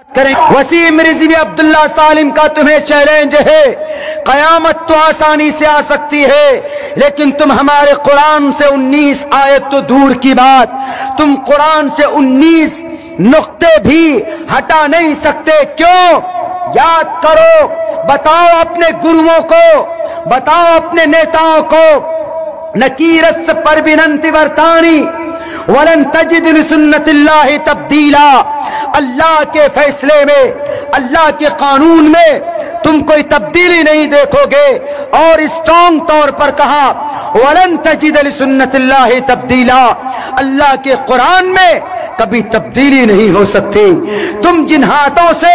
کریں وسیم رضوی عبداللہ سالم کا تمہیں چیلنج ہے، قیامت تو آسانی سے آ سکتی ہے لیکن تم ہمارے قرآن سے 19 آیت تو دور کی بات، تم قرآن سے 19 نقطے بھی ہٹا نہیں سکتے۔ کیوں؟ یاد کرو، بتاؤ اپنے گروؤں کو، بتاؤ اپنے نیتاؤں کو، نکیرس پربننتی ورتانی ولن تجد لسنت اللہ تبدیلا، اللہ کے فیصلے میں، اللہ کے قانون میں تم کوئی تبدیلی نہیں دیکھو گے، اور اسٹرانگ طور پر کہا ولن تجد لسنت اللہ تبدیلا، اللہ کے قرآن میں کبھی تبدیلی نہیں ہو سکتی۔ تم جن ہاتھوں سے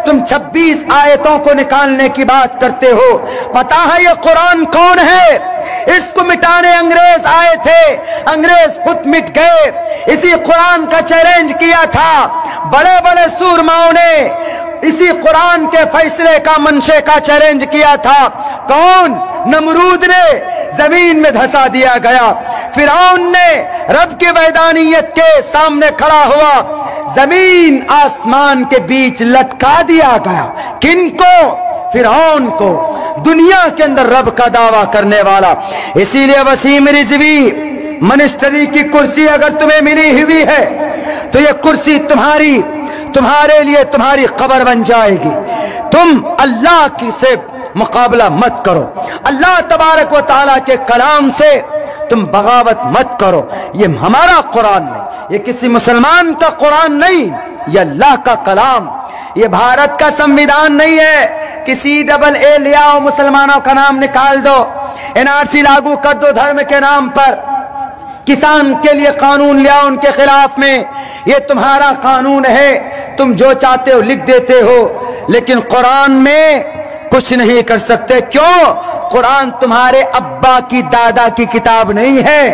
تم 26 آیتوں کو نکالنے کی بات کرتے ہو، پتا ہے یہ قرآن کون ہے؟ اس کو مٹانے انگریز آئے تھے، انگریز خود مٹ گئے۔ اسی قرآن کا چیلنج کیا تھا بڑے بڑے سورماؤں نے، اسی قرآن کے فیصلے کا منشے کا چیلنج کیا تھا۔ کون؟ نمرود نے، زمین میں دھسا دیا گیا۔ فرعون نے رب کی وحدانیت کے سامنے کھڑا ہوا، زمین آسمان کے بیچ لٹکا دیا گیا۔ کن کو؟ فرعون کو، دنیا کے اندر رب کا دعویٰ کرنے والا۔ اسی لیے وسیم رضوی، منسٹری کی کرسی اگر تمہیں ملی ہوئی ہے تو یہ کرسی تمہارے لیے تمہاری قبر بن جائے گی۔ تم اللہ کی سے مقابلہ مت کرو، اللہ تبارک و تعالیٰ کے کلام سے تم بغاوت مت کرو۔ یہ ہمارا قرآن نہیں، یہ کسی مسلمان کا قرآن نہیں، یہ اللہ کا کلام، یہ بھارت کا سمویدھان نہیں ہے۔ کسی AA لے آؤ، مسلمانوں کا نام نکال دو، NRC لاگو کر دو دھرم کے نام پر، کسان کے لیے قانون لے آؤ ان کے خلاف میں، یہ تمہارا قانون ہے، تم جو چاہتے ہو لکھ دیتے ہو، لیکن قرآن میں کچھ نہیں کر سکتے۔ کیوں؟ قرآن تمہارے ابا کی دادا کی کتاب نہیں ہے،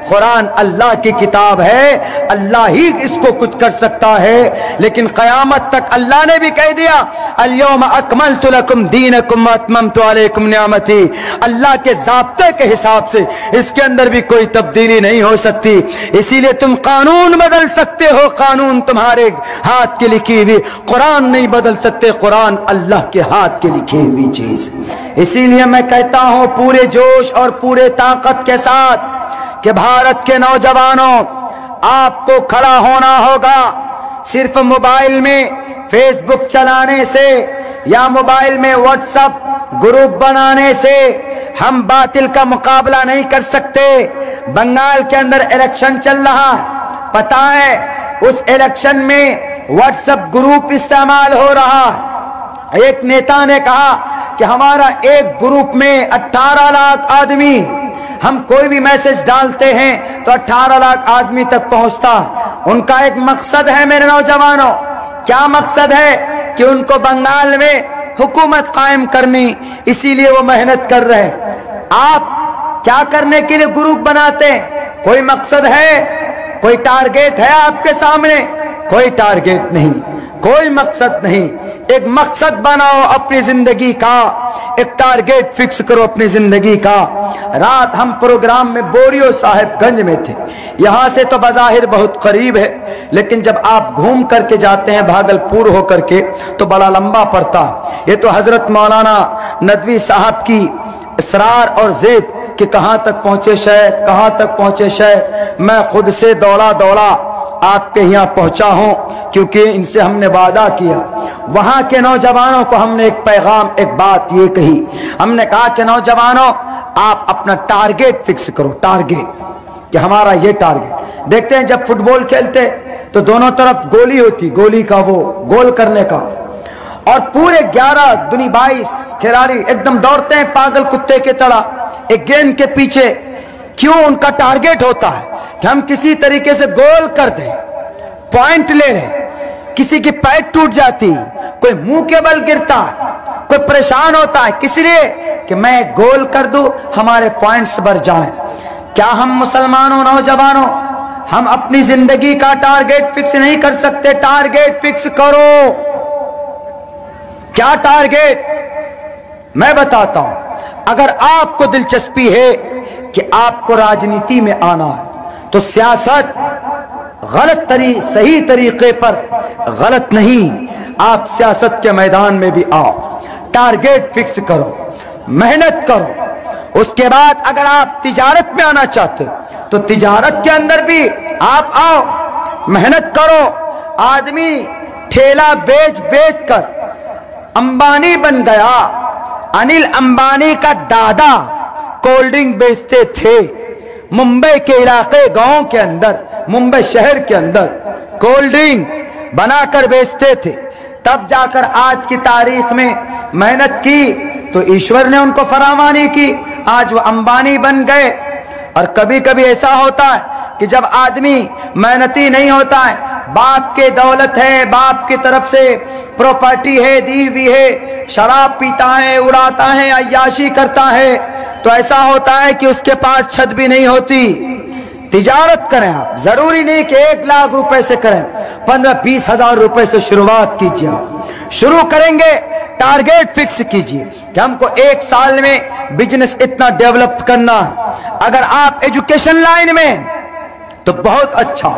قرآن اللہ کی کتاب ہے، اللہ ہی اس کو کچھ کر سکتا ہے۔ لیکن قیامت تک اللہ نے بھی کہہ دیا الیوم اکملت لکم دینکم واتممت علیکم نعمتی، اللہ کے ضابطے کے حساب سے اس کے اندر بھی کوئی تبدیلی نہیں ہو سکتی۔ اسی لیے تم قانون بدل سکتے ہو، قانون تمہارے ہاتھ کی لکھی ہوئی، قرآن نہیں بدل سکتے، قرآن اللہ کے ہاتھ کی لکھی ہوئی چیز۔ اسی لیے میں کہتا ہوں پورے جوش اور پورے طاقت کے ساتھ کہ بھارت کے نوجوانوں، آپ کو کھڑا ہونا ہوگا۔ صرف موبائل میں فیس بک چلانے سے یا موبائل میں واٹس ایپ گروپ بنانے سے ہم باطل کا مقابلہ نہیں کر سکتے۔ بنگال کے اندر الیکشن چل رہا، پتہ ہے اس الیکشن میں واٹس ایپ گروپ استعمال ہو رہا۔ ایک نیتا نے کہا کہ ہمارا ایک گروپ میں 18 لاکھ آدمی، ہم کوئی بھی میسج ڈالتے ہیں تو 18 لاکھ آدمی تک پہنچتا۔ ان کا ایک مقصد ہے میرے نوجوانوں، کیا مقصد ہے؟ کہ ان کو بنگال میں حکومت قائم کرنی، اسی لیے وہ محنت کر رہے۔ آپ کیا کرنے کے لیے گروپ بناتے ہیں؟ کوئی مقصد ہے؟ کوئی ٹارگیٹ ہے آپ کے سامنے؟ کوئی ٹارگیٹ نہیں، کوئی مقصد نہیں۔ ایک مقصد بناؤ اپنی زندگی کا، ایک ٹارگیٹ فکس کرو اپنی زندگی کا۔ رات ہم پروگرام میں بوریو صاحب گنج میں تھے، یہاں سے تو بظاہر بہت قریب ہے، لیکن جب آپ گھوم کر کے جاتے ہیں بھاگلپور ہو کر کے تو بڑا لمبا پڑتا۔ یہ تو حضرت مولانا ندوی صاحب کی اسرار اور زید کہ کہاں تک پہنچے شیخ، کہاں تک پہنچے شیخ، میں خود سے دوڑا آپ کے یہاں پہنچا ہوں کیونکہ ان سے ہم نے وعدہ کیا۔ وہاں کے نوجوانوں کو ہم نے ایک پیغام، ایک بات یہ کہی، ہم نے کہا کہ نوجوانوں آپ اپنا ٹارگیٹ فکس کرو، ٹارگیٹ کہ ہمارا یہ ٹارگیٹ۔ دیکھتے ہیں جب فٹ بال کھیلتے تو دونوں طرف گولی ہوتی، گولی کا وہ گول کرنے کا، اور پورے 22 کھلاڑی ایک دم دوڑتے ہیں پاگل کتے کے طرح ایک گیند کے پیچھے۔ کیوں؟ ان کا ٹارگیٹ ہوتا ہے کہ ہم کسی طریقے سے گول کر دیں، پوائنٹ لے لیں۔ کسی کی پیر ٹوٹ جاتی، کوئی منہ کے بل گرتا، کوئی پریشان ہوتا ہے، کس لیے کہ میں گول کر دوں، ہمارے پوائنٹس بڑھ جائیں۔ کیا ہم مسلمانوں نوجوانوں ہم اپنی زندگی کا ٹارگیٹ فکس نہیں کر سکتے؟ ٹارگیٹ فکس کرو۔ کیا ٹارگیٹ؟ میں بتاتا ہوں۔ اگر آپ کو دلچسپی ہے کہ آپ کو راجنیتی میں آنا ہے تو سیاست صحیح طریقے پر غلط نہیں، آپ سیاست کے میدان میں بھی آؤ، ٹارگیٹ فکس کرو، محنت کرو۔ اس کے بعد اگر آپ تجارت میں آنا چاہتے تو تجارت کے اندر بھی آپ آؤ، محنت کرو۔ آدمی ٹھیلا بیچ بیچ کر امبانی بن گیا۔ انل امبانی کا دادا کولڈ ڈرنک بیچتے تھے ممبئی کے علاقے، گاؤں کے اندر، ممبئی شہر کے اندر کولڈ ڈرنک بنا کر بیچتے تھے۔ تب جا کر آج کی تاریخ میں محنت کی تو ایشور نے ان کو فراوانی کی، آج وہ امبانی بن گئے۔ اور کبھی کبھی ایسا ہوتا ہے کہ جب آدمی محنتی نہیں ہوتا ہے، باپ کے دولت ہے، باپ کی طرف سے پراپرٹی ہے، دی ہوئی ہے، شراب پیتا ہے، اڑاتا ہے، عیاشی کرتا ہے، تو ایسا ہوتا ہے کہ اس کے پاس چھت بھی نہیں ہوتی۔ تجارت کریں آپ، ضروری نہیں کہ 1 لاکھ روپے سے کریں، 15-20 ہزار روپے سے شروعات کیجیے۔ آپ شروع کریں گے، ٹارگیٹ فکس کیجیے کہ ہم کو 1 سال میں بزنس اتنا ڈیولپ کرنا۔ اگر آپ ایجوکیشن لائن میں تو بہت اچھا،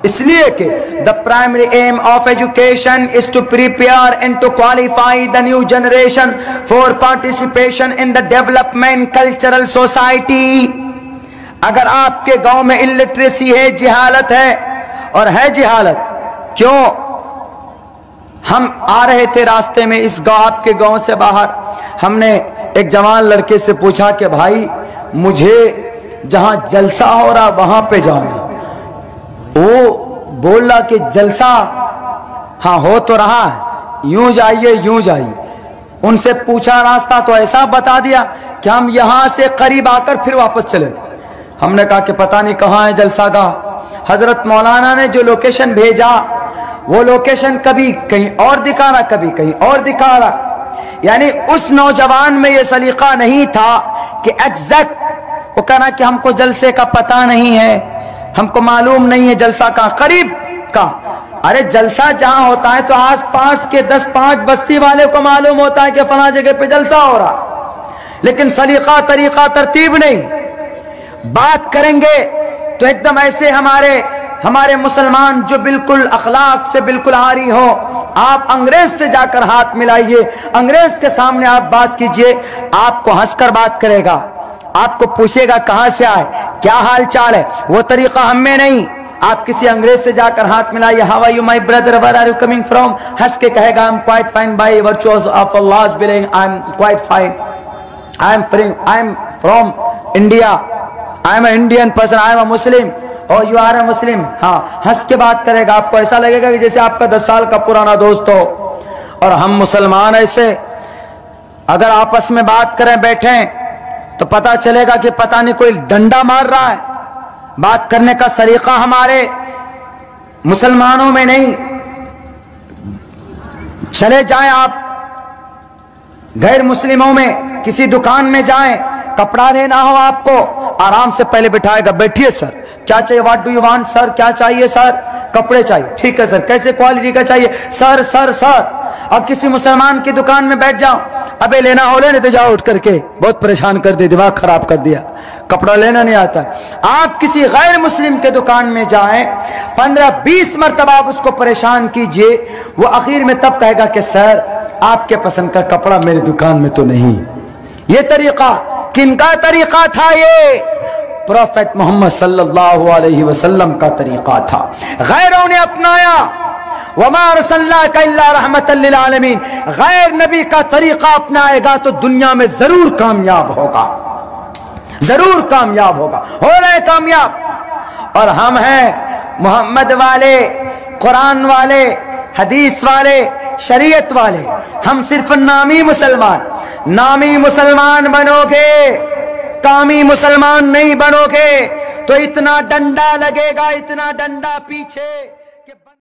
اس لیے کہ the primary aim of education is to prepare and to qualify the new generation for participation in the development cultural society۔ اگر آپ کے گاؤں میں illiteracy ہے، جہالت ہے، اور ہے جہالت، کیوں؟ ہم آ رہے تھے راستے میں اس گاؤں، آپ کے گاؤں سے باہر، ہم نے ایک جوان لڑکے سے پوچھا کہ بھائی مجھے جہاں جلسہ ہو رہا وہاں پہ جانا۔ وہ بول رہا کہ جلسہ ہاں ہو تو رہا ہے، یوں جائیے یوں جائیے۔ ان سے پوچھا راستہ تو ایسا بتا دیا کہ ہم یہاں سے قریب آ کر پھر واپس چلے۔ ہم نے کہا کہ پتہ نہیں کہاں ہے جلسہ گاہ۔ حضرت مولانا نے جو لوکیشن بھیجا وہ لوکیشن کبھی کہیں اور دکھا رہا، کبھی کہیں اور دکھا رہا۔ یعنی اس نوجوان میں یہ سلیقہ نہیں تھا کہ ایگزیکٹ وہ کہنا کہ ہم کو جلسے کا پتہ نہیں ہے، ہم کو معلوم نہیں ہے جلسہ کا قریب کا۔ ارے جلسہ جہاں ہوتا ہے تو آس پاس کے 10-5 بستی والے کو معلوم ہوتا ہے کہ فلاں جگہ پہ جلسہ ہو رہا، لیکن سلیقہ طریقہ ترتیب نہیں۔ بات کریں گے تو ایک دم ایسے ہمارے مسلمان جو بالکل اخلاق سے بالکل عاری ہو، آپ انگریز سے جا کر ہاتھ ملائیے، انگریز کے سامنے آپ بات کیجئے، آپ کو ہنس کر بات کرے گا، آپ کو پوچھے گا کہاں سے آئے، کیا حال چال ہے۔ وہ طریقہ ہم میں نہیں۔ آپ کسی انگریز سے جا کر ہاتھ ملائیے، how are you my brother, where are you coming from, ہنس کے کہے گا I am quite fine by virtues of اللہ's willing، I am quite fine, I am from India, I am a Indian person, I am a Muslim, اور you are اے مسلم۔ ہاں ہنس کے بات کرے گا، آپ کو ایسا لگے گا کہ جیسے آپ کا 10 سال کا پرانا دوست ہو۔ اور ہم مسلمان ایسے اگر آپس میں بات کریں بیٹھیں تو پتا چلے گا کہ پتہ نہیں کوئی ڈنڈا مار رہا ہے۔ بات کرنے کا سلیقہ ہمارے مسلمانوں میں نہیں۔ چلے جائیں آپ غیر مسلموں میں کسی دکان میں جائیں، کپڑا لینا ہو آپ کو، آرام سے پہلے بٹھائے گا، بیٹھیے سر، کیا چاہیے، واٹ ڈو یو وانٹ سر، کیا چاہیے سر، کپڑے چاہیے، ٹھیک ہے سر، کیسے کوالٹی کا چاہیے سر سر سر۔ اور کسی مسلمان کی دکان میں بیٹھ جاؤ، ابے لینا ہو لینے تو جاؤ اٹھ کر کے، بہت پریشان کر دیا، دماغ خراب کر دیا، کپڑا لینا نہیں آتا۔ آپ کسی غیر مسلم کے دکان میں جائیں، 15-20 مرتبہ آپ اس کو پریشان کیجئے، وہ اخیر میں تب کہے گا کہ سر آپ کے پسند کا کپڑا میری دکان میں تو نہیں۔ یہ طریقہ کن کا طریقہ تھا؟ یہ پروفیٹ محمد صلی اللہ علیہ وسلم کا طریقہ تھا، غیروں نے اپنایا۔ وما ارسلناک الا رحمۃ للعالمین، غیر نبی کا طریقہ اپنائے گا تو دنیا میں ضرور کامیاب ہوگا، ضرور کامیاب ہوگا، ہو رہے کامیاب۔ اور ہم ہیں محمد والے، قرآن والے، حدیث والے، شریعت والے، ہم صرف نامی مسلمان بنو گے، کامی مسلمان نہیں بنو گے تو اتنا ڈنڈا لگے گا، اتنا ڈنڈا پیچھے۔